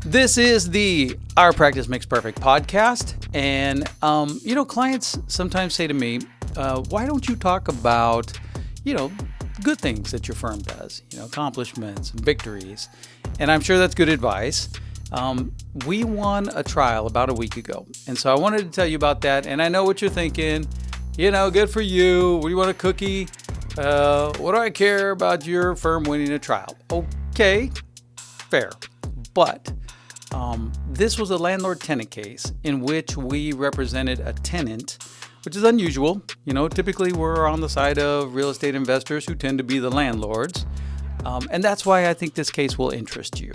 This is the Our Practice Makes Perfect podcast. And, clients sometimes say to me, why don't you talk about, good things that your firm does, accomplishments and victories. And I'm sure that's good advice. We won a trial about a week ago. And so I wanted to tell you about that. And I know what you're thinking, good for you. What do you want, a cookie? What do I care about your firm winning a trial? Okay, fair. But this was a landlord-tenant case in which we represented a tenant, which is unusual. Typically we're on the side of real estate investors who tend to be the landlords. And that's why I think this case will interest you,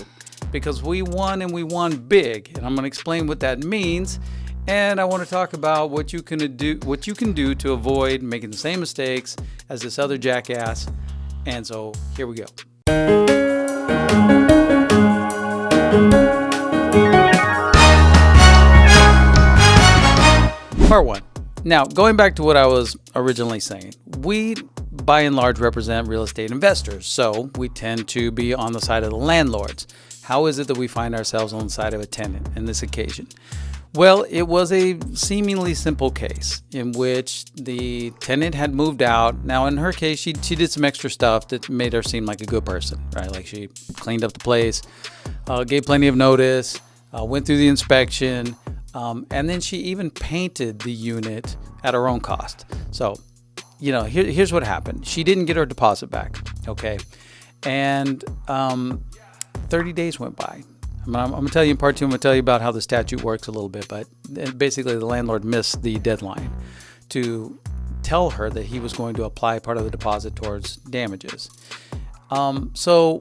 because we won and we won big. And I'm going to explain what that means. And I want to talk about what you can do to avoid making the same mistakes as this other jackass. And so here we go. Part one. Now, going back to what I was originally saying, we by and large represent real estate investors, so we tend to be on the side of the landlords. How is it that we find ourselves on the side of a tenant in this occasion? Well, it was a seemingly simple case in which the tenant had moved out. Now, in her case, she did some extra stuff that made her seem like a good person, right? Like she cleaned up the place, gave plenty of notice, went through the inspection, and then she even painted the unit at her own cost. So, here's what happened. She didn't get her deposit back, okay? And 30 days went by. I'm going to tell you in part two, I'm going to tell you about how the statute works a little bit, but basically the landlord missed the deadline to tell her that he was going to apply part of the deposit towards damages. So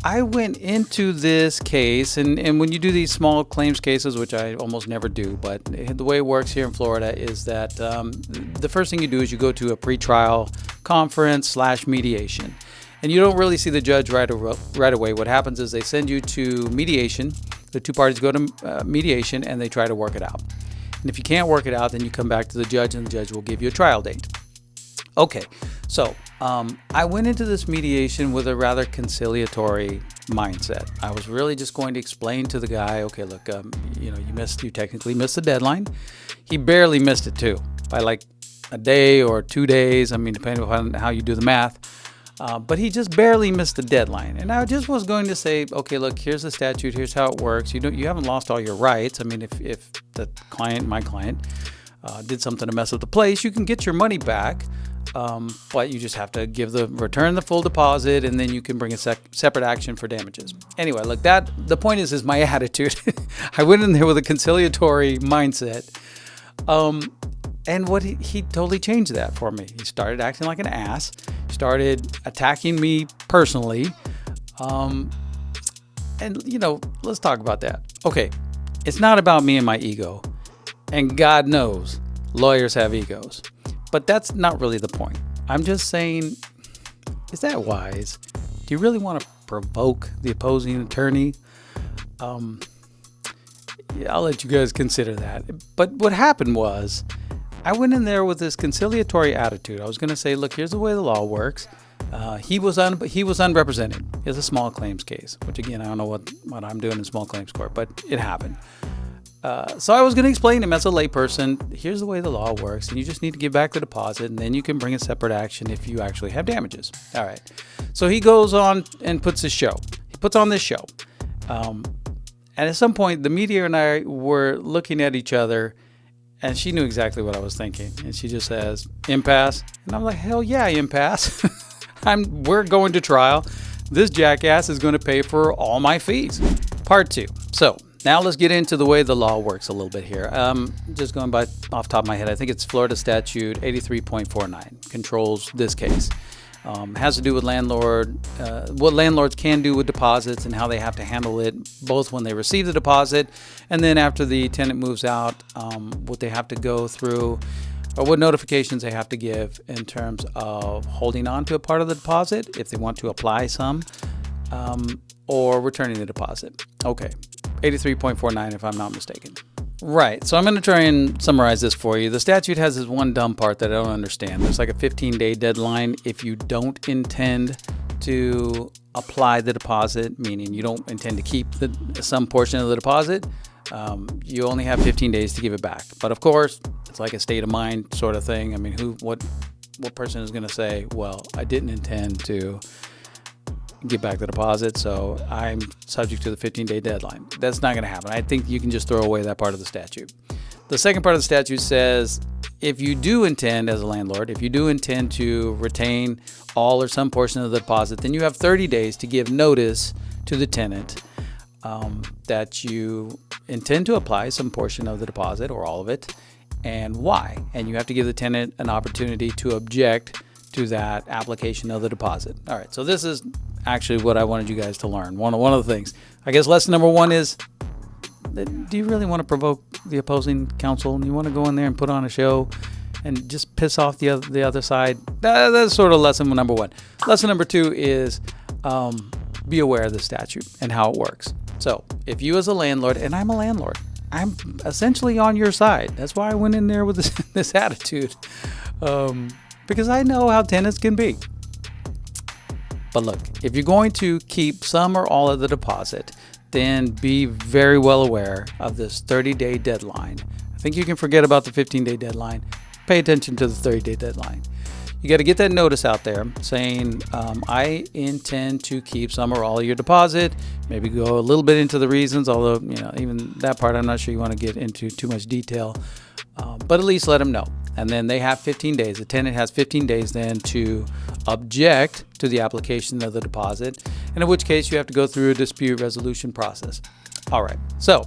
I went into this case, and when you do these small claims cases, which I almost never do, but the way it works here in Florida is that the first thing you do is you go to a pretrial conference / mediation. And you don't really see the judge right away. What happens is they send you to mediation. The two parties go to mediation and they try to work it out. And if you can't work it out, then you come back to the judge and the judge will give you a trial date. Okay, so I went into this mediation with a rather conciliatory mindset. I was really just going to explain to the guy, okay, look, you technically missed the deadline. He barely missed it too, by like a day or 2 days. Depending on how you do the math. But he just barely missed the deadline. And I just was going to say, okay, look, here's the statute. Here's how it works. You haven't lost all your rights. If the client, my client, did something to mess up the place, you can get your money back. But you just have to return the full deposit, and then you can bring a separate action for damages. Anyway, look, the point is my attitude. I went in there with a conciliatory mindset. And what he totally changed that for me. He started acting like an ass, started attacking me personally. Let's talk about that. Okay, it's not about me and my ego. And God knows lawyers have egos. But that's not really the point. I'm just saying, is that wise? Do you really want to provoke the opposing attorney? I'll let you guys consider that. But what happened was, I went in there with this conciliatory attitude. I was going to say, look, here's the way the law works. He was unrepresented. It's a small claims case, which again, I don't know what I'm doing in small claims court, but it happened. So I was going to explain to him as a layperson, here's the way the law works, and you just need to give back the deposit, and then you can bring a separate action if you actually have damages. All right. So he goes on and puts on this show. And at some point, the mediator and I were looking at each other, and she knew exactly what I was thinking. And she just says, impasse. And I'm like, hell yeah, impasse. We're going to trial. This jackass is going to pay for all my fees. Part two. So now let's get into the way the law works a little bit here. Just going by off the top of my head, I think it's Florida statute 83.49 controls this case. Has to do with what landlords can do with deposits and how they have to handle it, both when they receive the deposit and then after the tenant moves out, what they have to go through or what notifications they have to give in terms of holding on to a part of the deposit if they want to apply some, or returning the deposit. Okay, 83.49 if I'm not mistaken. Right. So I'm going to try and summarize this for you. The statute has this one dumb part that I don't understand. There's like a 15-day deadline if you don't intend to apply the deposit, meaning you don't intend to keep some portion of the deposit, you only have 15 days to give it back. But of course, it's like a state of mind sort of thing. I mean, what person is going to say, well, I didn't intend to give back the deposit, so I'm subject to the 15-day deadline? That's not going to happen. I think you can just throw away that part of the statute. The second part of the statute says, if you do intend, as a landlord, if you do intend to retain all or some portion of the deposit, then you have 30 days to give notice to the tenant that you intend to apply some portion of the deposit or all of it, and why. And you have to give the tenant an opportunity to object to that application of the deposit. All right, so this is actually what I wanted you guys to learn. One of the things. I guess lesson number one is, do you really want to provoke the opposing counsel? You want to go in there and put on a show and just piss off the other side? That's sort of lesson number one. Lesson number two is be aware of the statute and how it works. So if you as a landlord, and I'm a landlord, I'm essentially on your side. That's why I went in there with this attitude, because I know how tenants can be. But look, if you're going to keep some or all of the deposit, then be very well aware of this 30-day deadline. I think you can forget about the 15-day deadline. Pay attention to the 30-day deadline. You got to get that notice out there saying, I intend to keep some or all of your deposit. Maybe go a little bit into the reasons, although, even that part I'm not sure you want to get into too much detail. But at least let them know. And then they have 15 days. The tenant has 15 days then to object to the application of the deposit, and in which case you have to go through a dispute resolution process. All right, so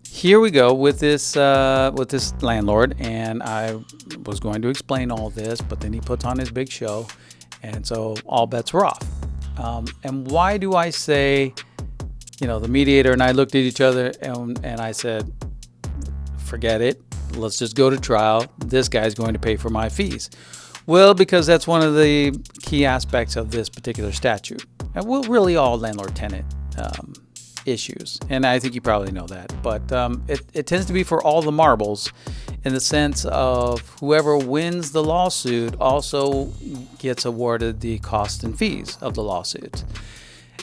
here we go with this landlord, and I was going to explain all this, but then he puts on his big show, and so all bets were off. And why do I say, the mediator and I looked at each other and I said, forget it. Let's just go to trial. This guy's going to pay for my fees. Well, because that's one of the key aspects of this particular statute. And really all landlord-tenant issues. And I think you probably know that. But it tends to be for all the marbles, in the sense of whoever wins the lawsuit also gets awarded the costs and fees of the lawsuit.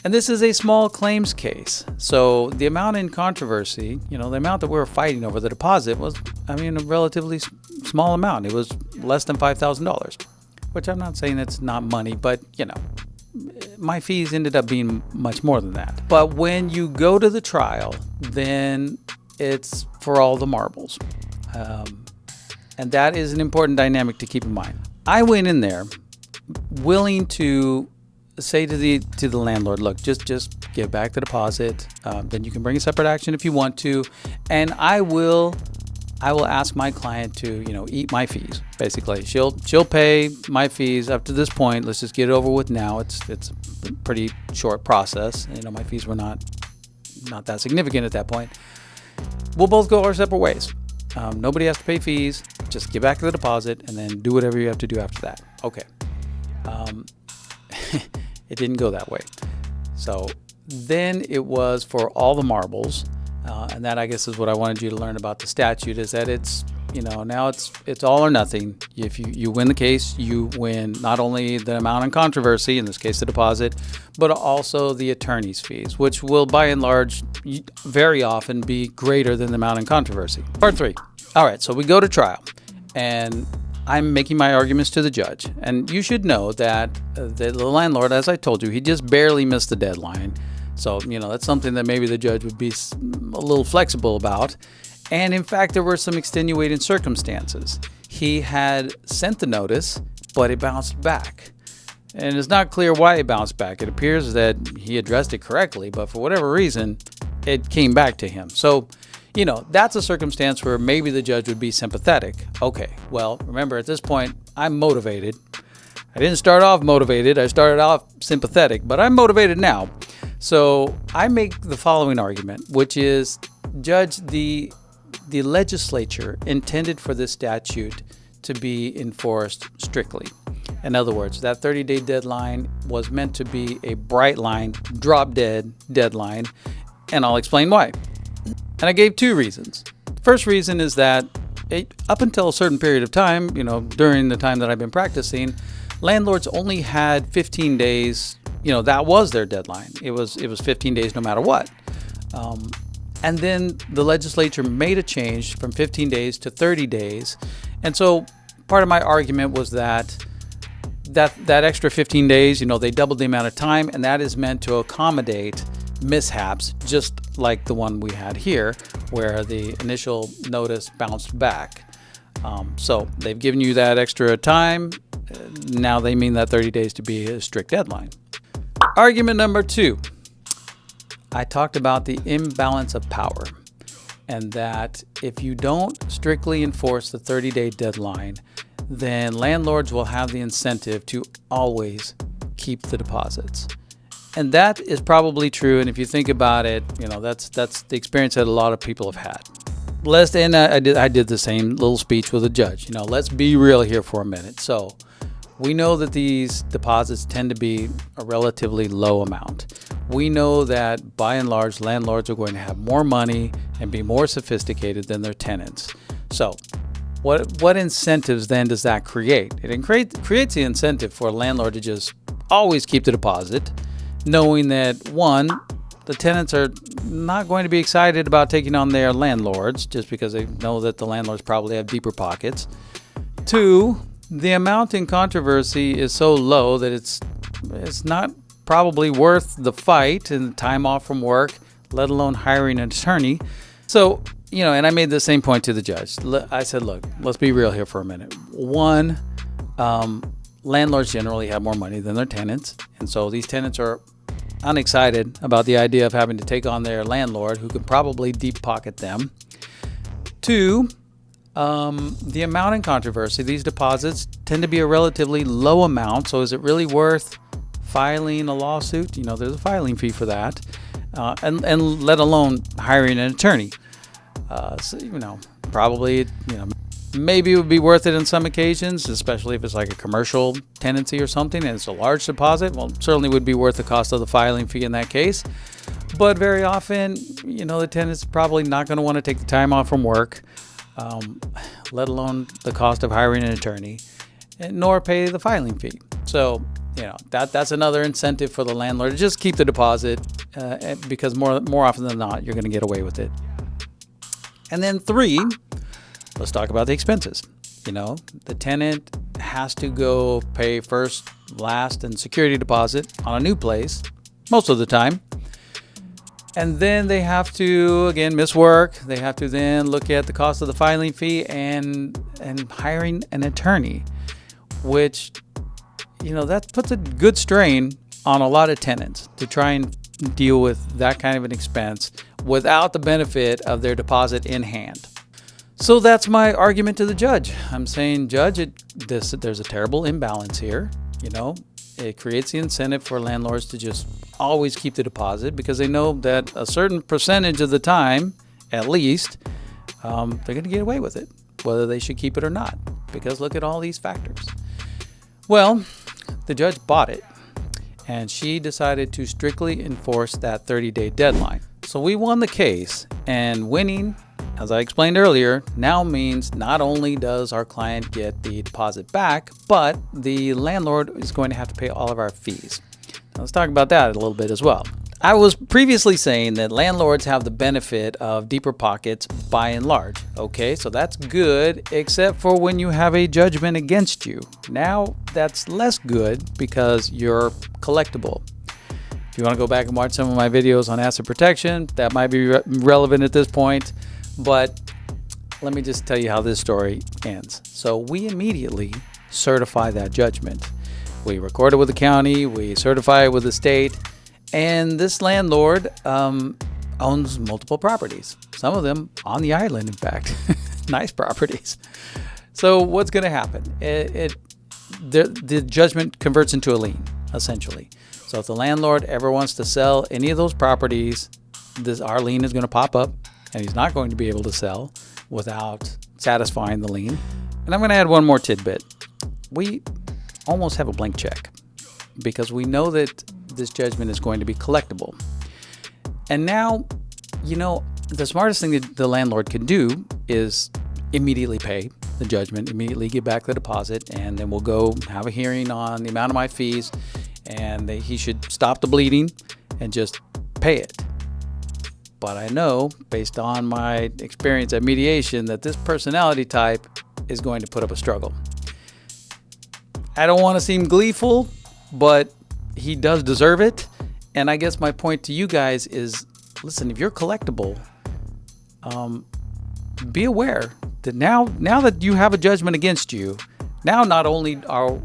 And this is a small claims case. So the amount in controversy, the amount that we were fighting over the deposit was, a relatively small amount. It was less than $5,000, which I'm not saying it's not money, but, my fees ended up being much more than that. But when you go to the trial, then it's for all the marbles. And that is an important dynamic to keep in mind. I went in there willing to say to the landlord, look, just give back the deposit. Then you can bring a separate action if you want to, and I will ask my client to eat my fees. Basically, she'll pay my fees up to this point. Let's just get it over with now. It's a pretty short process. My fees were not that significant at that point. We'll both go our separate ways. Nobody has to pay fees. Just give back the deposit and then do whatever you have to do after that. Okay. It didn't go that way. So then it was for all the marbles, and that, I guess, is what I wanted you to learn about the statute, is that it's, now it's all or nothing. If you win the case, you win not only the amount in controversy, in this case the deposit, but also the attorney's fees, which will by and large very often be greater than the amount in controversy. Part 3. All right, so we go to trial, and I'm making my arguments to the judge. And you should know that the landlord, as I told you, he just barely missed the deadline. So, that's something that maybe the judge would be a little flexible about. And in fact, there were some extenuating circumstances. He had sent the notice, but it bounced back. And it's not clear why it bounced back. It appears that he addressed it correctly, but for whatever reason, it came back to him. So, that's a circumstance where maybe the judge would be sympathetic. Okay, well, remember, at this point, I'm motivated. I didn't start off motivated. I started off sympathetic, but I'm motivated now. So I make the following argument, which is, Judge, the legislature intended for this statute to be enforced strictly. In other words, that 30-day deadline was meant to be a bright line, drop-dead deadline, and I'll explain why. And I gave 2 reasons. The first reason is that up until a certain period of time, during the time that I've been practicing, landlords only had 15 days that was their deadline. It was 15 days no matter what. And then the legislature made a change from 15 days to 30 days. And so part of my argument was that extra 15 days, they doubled the amount of time, and that is meant to accommodate mishaps, just like the one we had here, where the initial notice bounced back. So they've given you that extra time. Now they mean that 30 days to be a strict deadline. Argument number 2. I talked about the imbalance of power, and that if you don't strictly enforce the 30-day deadline, then landlords will have the incentive to always keep the deposits. And that is probably true. And if you think about it, that's the experience that a lot of people have had. I did the same little speech with a judge. Let's be real here for a minute. So we know that these deposits tend to be a relatively low amount. We know that by and large, landlords are going to have more money and be more sophisticated than their tenants. So what incentives then does that create? It creates the incentive for a landlord to just always keep the deposit, knowing that, one, the tenants are not going to be excited about taking on their landlords just because they know that the landlords probably have deeper pockets. 2, the amount in controversy is so low that it's not probably worth the fight and the time off from work, let alone hiring an attorney. So, and I made the same point to the judge. I said, look, let's be real here for a minute. 1, landlords generally have more money than their tenants. And so these tenants are unexcited about the idea of having to take on their landlord, who could probably deep pocket them. 2, the amount in controversy, these deposits tend to be a relatively low amount. So is it really worth filing a lawsuit? There's a filing fee for that, and let alone hiring an attorney. Probably, maybe it would be worth it on some occasions, especially if it's like a commercial tenancy or something and it's a large deposit. Well, certainly would be worth the cost of the filing fee in that case. But very often, the tenant's probably not going to want to take the time off from work, let alone the cost of hiring an attorney, nor pay the filing fee. So, that's another incentive for the landlord to just keep the deposit, because more often than not, you're going to get away with it. And then 3, let's talk about the expenses. The tenant has to go pay first, last, and security deposit on a new place most of the time. And then they have to, again, miss work. They have to then look at the cost of the filing fee and hiring an attorney, which, that puts a good strain on a lot of tenants to try and deal with that kind of an expense without the benefit of their deposit in hand. So that's my argument to the judge. I'm saying, Judge, there's a terrible imbalance here. It creates the incentive for landlords to just always keep the deposit because they know that a certain percentage of the time, at least, they're going to get away with it, whether they should keep it or not, because look at all these factors. Well, the judge bought it, and she decided to strictly enforce that 30-day deadline. So we won the case, and winning, as I explained earlier, now means not only does our client get the deposit back, but the landlord is going to have to pay all of our fees. Now, let's talk about that a little bit as well. I was previously saying that landlords have the benefit of deeper pockets by and large. Okay, so that's good, except for when you have a judgment against you. Now that's less good because you're collectible. If you want to go back and watch some of my videos on asset protection, that might be relevant at this point. But let me just tell you how this story ends. So we immediately certify that judgment. We record it with the county, we certify it with the state, and this landlord owns multiple properties. Some of them on the island, in fact. Nice properties. So what's going to happen? The judgment converts into a lien, essentially. So if the landlord ever wants to sell any of those properties, our lien is going to pop up, and he's not going to be able to sell without satisfying the lien. And I'm going to add one more tidbit. We almost have a blank check because we know that this judgment is going to be collectible. And now, the smartest thing that the landlord can do is immediately pay the judgment, immediately give back the deposit, and then we'll go have a hearing on the amount of my fees. and he should stop the bleeding and just pay it. But I know, based on my experience at mediation, that this personality type is going to put up a struggle. I don't want to seem gleeful, but he does deserve it. And I guess my point to you guys is, listen, if you're collectible, be aware that now that you have a judgment against you, now not only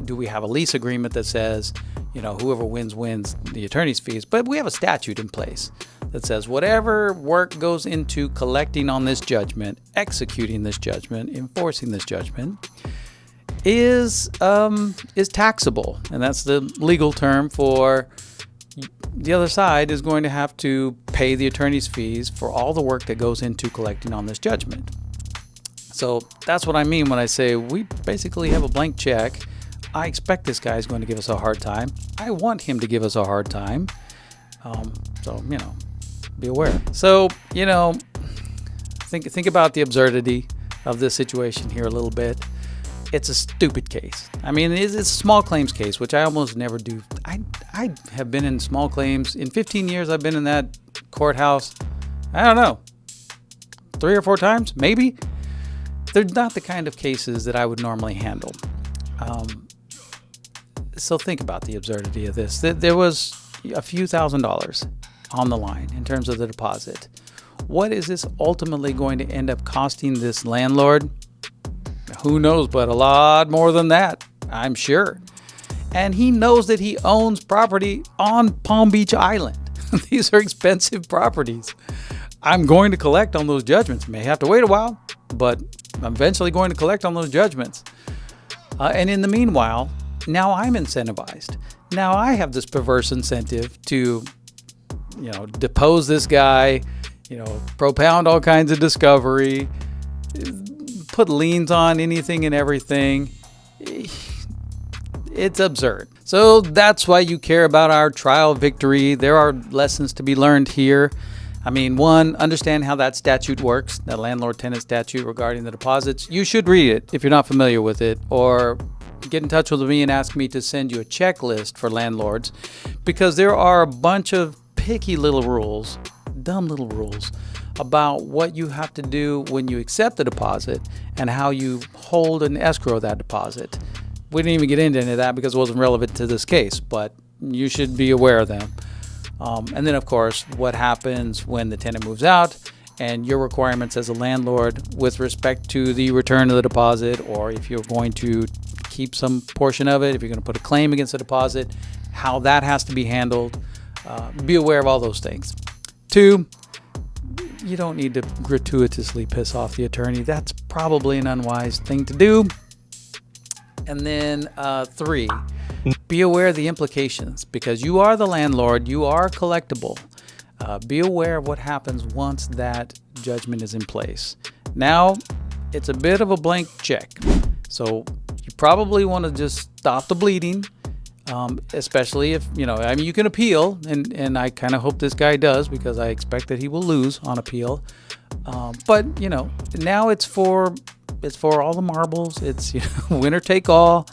do we have a lease agreement that says, whoever wins the attorney's fees, but we have a statute in place that says whatever work goes into collecting on this judgment, executing this judgment, enforcing this judgment is taxable. And that's the legal term for the other side is going to have to pay the attorney's fees for all the work that goes into collecting on this judgment. So that's what I mean when I say we basically have a blank check. I expect this guy is going to give us a hard time. I want him to give us a hard time. So, be aware. So, think about the absurdity of this situation here a little bit. It's a stupid case. I mean, it's a small claims case, which I almost never do. I have been in small claims. In 15 years, I've been in that courthouse. I don't know, 3 or 4 times, maybe. They're not the kind of cases that I would normally handle. So think about the absurdity of this. There was a few $1,000s on the line in terms of the deposit. What is this ultimately going to end up costing this landlord? Who knows, but a lot more than that, I'm sure. And he knows that he owns property on Palm Beach Island. These are expensive properties. I'm going to collect on those judgments. May have to wait a while, but I'm eventually going to collect on those judgments. And in the meanwhile, now I'm incentivized. Now I have this perverse incentive to, depose this guy, propound all kinds of discovery, put liens on anything and everything. It's absurd. So that's why you care about our trial victory. There are lessons to be learned here. I mean, one, understand how that statute works, that landlord-tenant statute regarding the deposits. You should read it if you're not familiar with it, or get in touch with me and ask me to send you a checklist for landlords, because there are a bunch of picky little rules, dumb little rules, about what you have to do when you accept the deposit and how you hold and escrow that deposit. We didn't even get into any of that because it wasn't relevant to this case, but you should be aware of them. And then, of course, what happens when the tenant moves out and your requirements as a landlord with respect to the return of the deposit, or if you're going to keep some portion of it, if you're going to put a claim against the deposit, how that has to be handled. Be aware of all those things. 2, you don't need to gratuitously piss off the attorney. That's probably an unwise thing to do. And then 3, be aware of the implications, because you are the landlord, you are collectible. Be aware of what happens once that judgment is in place. Now, it's a bit of a blank check. So you probably want to just stop the bleeding, especially if, you can appeal, and I kind of hope this guy does, because I expect that he will lose on appeal. But, now it's for all the marbles. It's winner take all.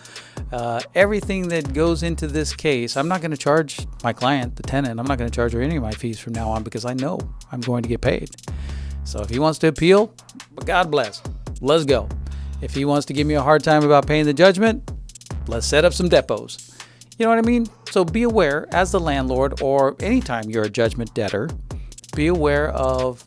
Everything that goes into this case, I'm not going to charge my client, the tenant, I'm not going to charge her any of my fees from now on, because I know I'm going to get paid. So if he wants to appeal, God bless. Let's go. If he wants to give me a hard time about paying the judgment, let's set up some depots. You know what I mean? So be aware as the landlord, or anytime you're a judgment debtor, be aware of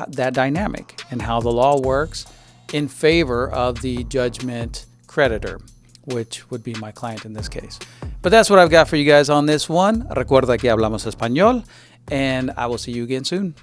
that dynamic and how the law works in favor of the judgment creditor, which would be my client in this case. But that's what I've got for you guys on this one. Recuerda que hablamos español, and I will see you again soon.